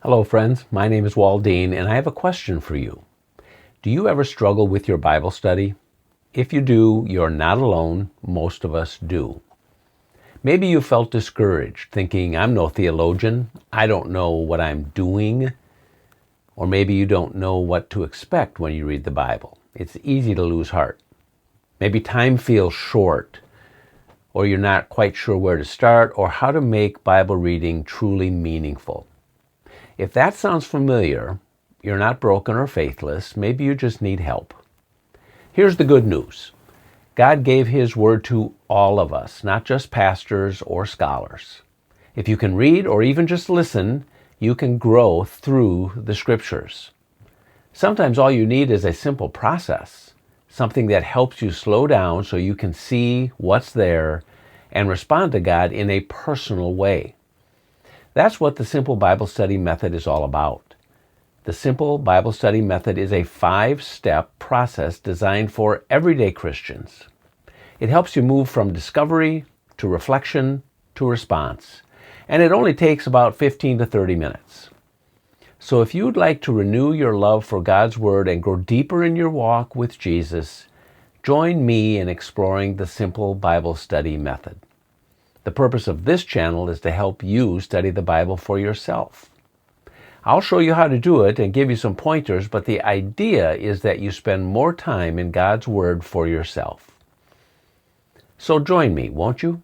Hello friends, my name is Waldine and I have a question for you. Do you ever struggle with your Bible study? If you do, you're not alone. Most of us do. Maybe you felt discouraged, thinking, I'm no theologian, I don't know what I'm doing. Or maybe you don't know what to expect when you read the Bible. It's easy to lose heart. Maybe time feels short, or you're not quite sure where to start or how to make Bible reading truly meaningful. If that sounds familiar, you're not broken or faithless, maybe you just need help. Here's the good news. God gave His Word to all of us, not just pastors or scholars. If you can read or even just listen, you can grow through the Scriptures. Sometimes all you need is a simple process, something that helps you slow down so you can see what's there and respond to God in a personal way. That's what the Simple Bible Study Method is all about. The Simple Bible Study Method is a 5-step process designed for everyday Christians. It helps you move from discovery to reflection to response, and it only takes about 15 to 30 minutes. So if you'd like to renew your love for God's Word and grow deeper in your walk with Jesus, join me in exploring the Simple Bible Study Method. The purpose of this channel is to help you study the Bible for yourself. I'll show you how to do it and give you some pointers, but the idea is that you spend more time in God's Word for yourself. So join me, won't you?